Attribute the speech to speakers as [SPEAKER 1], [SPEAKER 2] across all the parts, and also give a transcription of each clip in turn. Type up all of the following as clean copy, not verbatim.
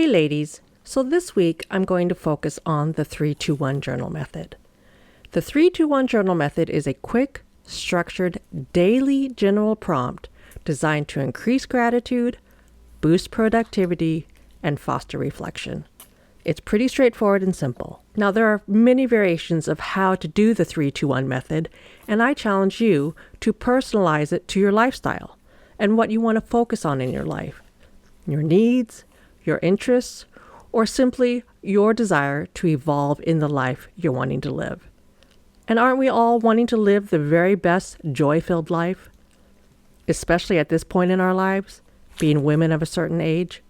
[SPEAKER 1] ladies, so this week I'm going to focus on the 3-2-1 journal method. The 3-2-1 journal method is a quick, structured, daily general prompt designed to increase gratitude, boost productivity, and foster reflection. It's pretty straightforward and simple. Now, there are many variations of how to do the 3-2-1 method, and I challenge you to personalize it to your lifestyle and what you want to focus on in your life, your needs, your interests, or simply your desire to evolve in the life you're wanting to live. And aren't we all wanting to live the very best joy-filled life, especially at this point in our lives, being women of a certain age?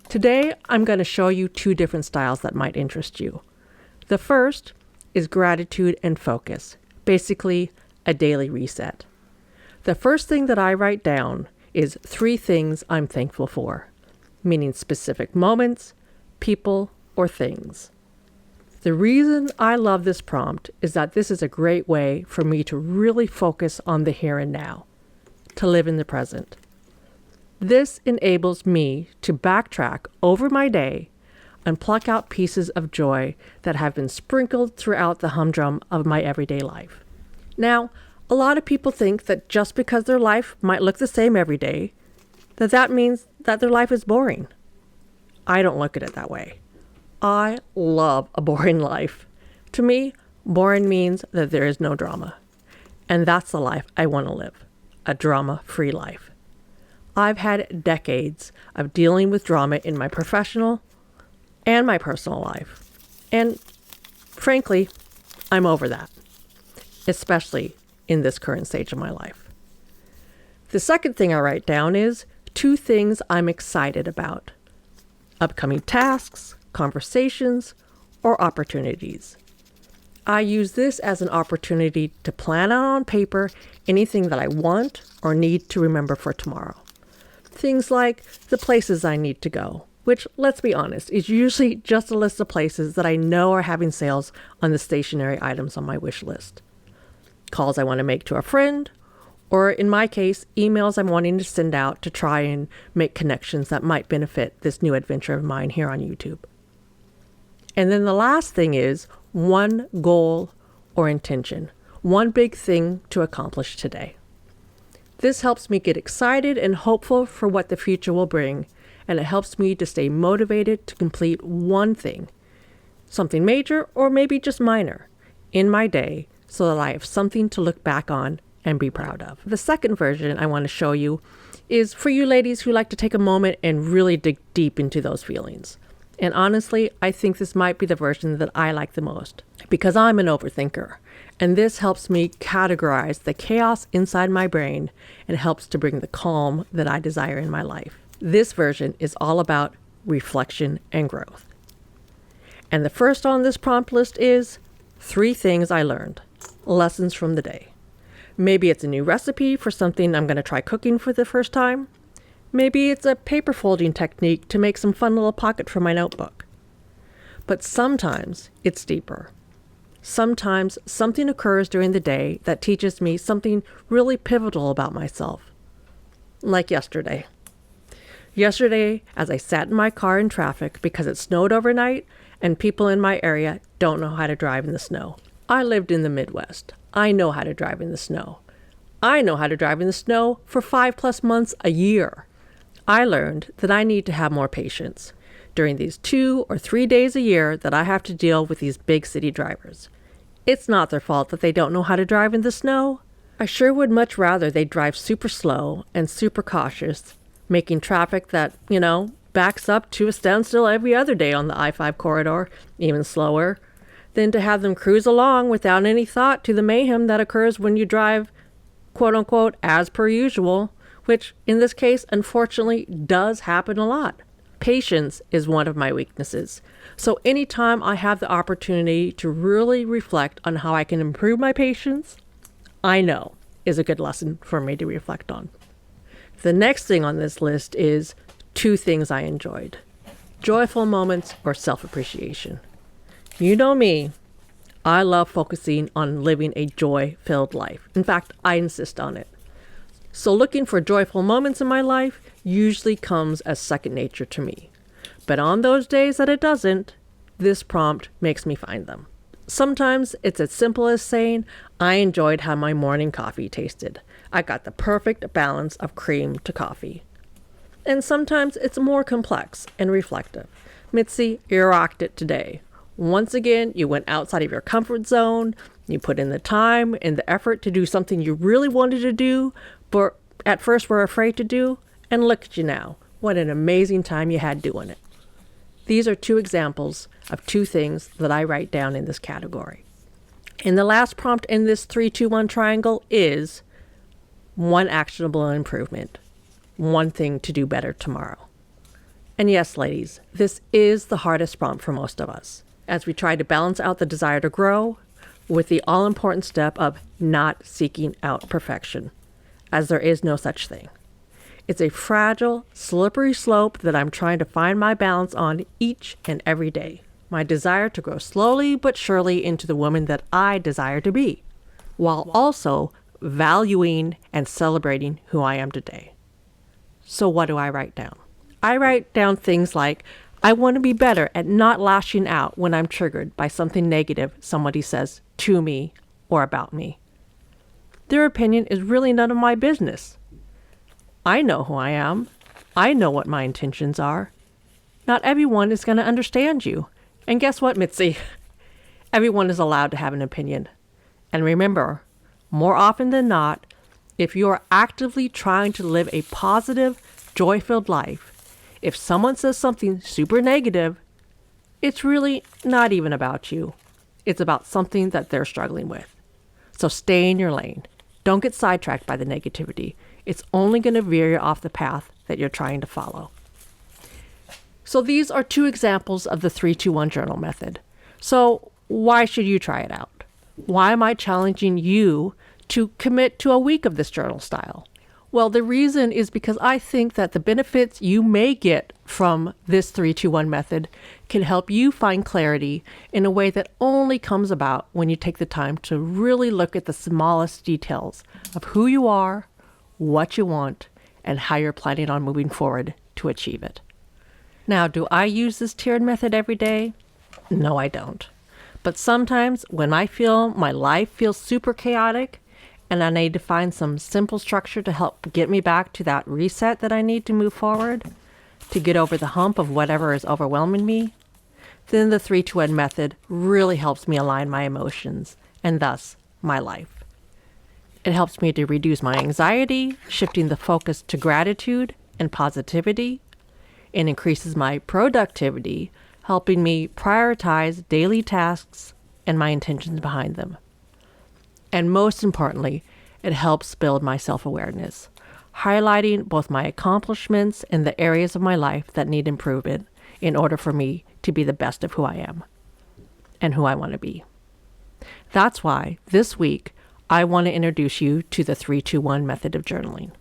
[SPEAKER 1] Today, I'm going to show you 2 different styles that might interest you. The first is gratitude and focus, basically a daily reset. The first thing that I write down is 3 things I'm thankful for, meaning specific moments, people, or things. The reason I love this prompt is that this is a great way for me to really focus on the here and now, to live in the present. This enables me to backtrack over my day and pluck out pieces of joy that have been sprinkled throughout the humdrum of my everyday life. Now, a lot of people think that just because their life might look the same every day, that means that their life is boring. I don't look at it that way. I love a boring life. To me, boring means that there is no drama. And that's the life I want to live, a drama-free life. I've had decades of dealing with drama in my professional and my personal life. And frankly, I'm over that, especially in this current stage of my life. The second thing I write down is 2 things I'm excited about: upcoming tasks, conversations, or opportunities. I use this as an opportunity to plan out on paper anything that I want or need to remember for tomorrow. Things like the places I need to go, which, let's be honest, is usually just a list of places that I know are having sales on the stationery items on my wish list. Calls I want to make to a friend, or in my case, emails I'm wanting to send out to try and make connections that might benefit this new adventure of mine here on YouTube. And then the last thing is 1 goal or intention, 1 big thing to accomplish today. This helps me get excited and hopeful for what the future will bring, and it helps me to stay motivated to complete 1 thing, something major or maybe just minor, in my day so that I have something to look back on and be proud of. The second version I want to show you is for you ladies who like to take a moment and really dig deep into those feelings. And honestly, I think this might be the version that I like the most because I'm an overthinker. And this helps me categorize the chaos inside my brain and helps to bring the calm that I desire in my life. This version is all about reflection and growth. And the first on this prompt list is 3 things I learned, lessons from the day. Maybe it's a new recipe for something I'm going to try cooking for the first time. Maybe it's a paper folding technique to make some fun little pocket for my notebook. But sometimes it's deeper. Sometimes something occurs during the day that teaches me something really pivotal about myself. Like yesterday. Yesterday, as I sat in my car in traffic because it snowed overnight and people in my area don't know how to drive in the snow. I lived in the Midwest. I know how to drive in the snow. I know how to drive in the snow for 5+ months a year. I learned that I need to have more patience during these 2 or 3 days a year that I have to deal with these big city drivers. It's not their fault that they don't know how to drive in the snow. I sure would much rather they drive super slow and super cautious, making traffic that, backs up to a standstill every other day on the I-5 corridor, even slower, than to have them cruise along without any thought to the mayhem that occurs when you drive, quote unquote, as per usual, which in this case, unfortunately, does happen a lot. Patience is one of my weaknesses. So anytime I have the opportunity to really reflect on how I can improve my patience, I know is a good lesson for me to reflect on. The next thing on this list is 2 things I enjoyed: joyful moments or self-appreciation. You know me, I love focusing on living a joy-filled life. In fact, I insist on it. So looking for joyful moments in my life usually comes as second nature to me. But on those days that it doesn't, this prompt makes me find them. Sometimes it's as simple as saying, I enjoyed how my morning coffee tasted. I got the perfect balance of cream to coffee. And sometimes it's more complex and reflective. Mitzi, you rocked it today. Once again, you went outside of your comfort zone. You put in the time and the effort to do something you really wanted to do, but at first were afraid to do. And look at you now. What an amazing time you had doing it. These are 2 examples of 2 things that I write down in this category. And the last prompt in this 3-2-1 triangle is 1 actionable improvement, 1 thing to do better tomorrow. And yes, ladies, this is the hardest prompt for most of us, as we try to balance out the desire to grow with the all-important step of not seeking out perfection, as there is no such thing. It's a fragile, slippery slope that I'm trying to find my balance on each and every day. My desire to grow slowly but surely into the woman that I desire to be, while also valuing and celebrating who I am today. So what do I write down? I write down things like, I want to be better at not lashing out when I'm triggered by something negative somebody says to me or about me. Their opinion is really none of my business. I know who I am. I know what my intentions are. Not everyone is going to understand you. And guess what, Mitzi? Everyone is allowed to have an opinion. And remember, more often than not, if you are actively trying to live a positive, joy-filled life, if someone says something super negative, it's really not even about you. It's about something that they're struggling with. So stay in your lane. Don't get sidetracked by the negativity. It's only going to veer you off the path that you're trying to follow. So these are 2 examples of the 3-2-1 journal method. So why should you try it out? Why am I challenging you to commit to a week of this journal style? Well, the reason is because I think that the benefits you may get from this 3-2-1 method can help you find clarity in a way that only comes about when you take the time to really look at the smallest details of who you are, what you want, and how you're planning on moving forward to achieve it. Now, do I use this tiered method every day? No, I don't. But sometimes when I feel my life feels super chaotic and I need to find some simple structure to help get me back to that reset that I need to move forward, to get over the hump of whatever is overwhelming me, then the 3-2-1 method really helps me align my emotions and thus my life. It helps me to reduce my anxiety, shifting the focus to gratitude and positivity. It increases my productivity, helping me prioritize daily tasks and my intentions behind them. And most importantly, it helps build my self-awareness, highlighting both my accomplishments and the areas of my life that need improvement in order for me to be the best of who I am and who I want to be. That's why this week, I want to introduce you to the 3-2-1 method of journaling.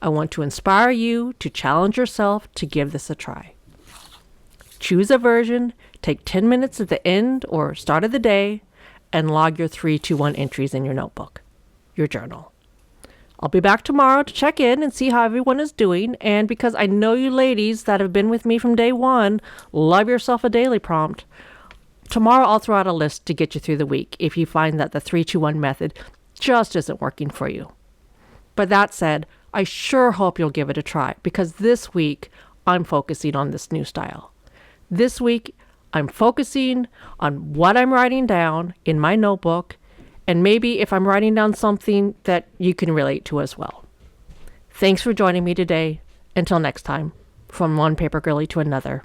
[SPEAKER 1] I want to inspire you to challenge yourself to give this a try. Choose a version, take 10 minutes at the end or start of the day, and log your 3-2-1 entries in your notebook, your journal. I'll be back tomorrow to check in and see how everyone is doing. And because I know you ladies that have been with me from day one love yourself a daily prompt, tomorrow I'll throw out a list to get you through the week if you find that the 3-2-1 method just isn't working for you. But that said, I sure hope you'll give it a try, because this week I'm focusing on this new style. This week I'm focusing on what I'm writing down in my notebook, and maybe if I'm writing down something that you can relate to as well. Thanks for joining me today. Until next time, from one paper girly to another.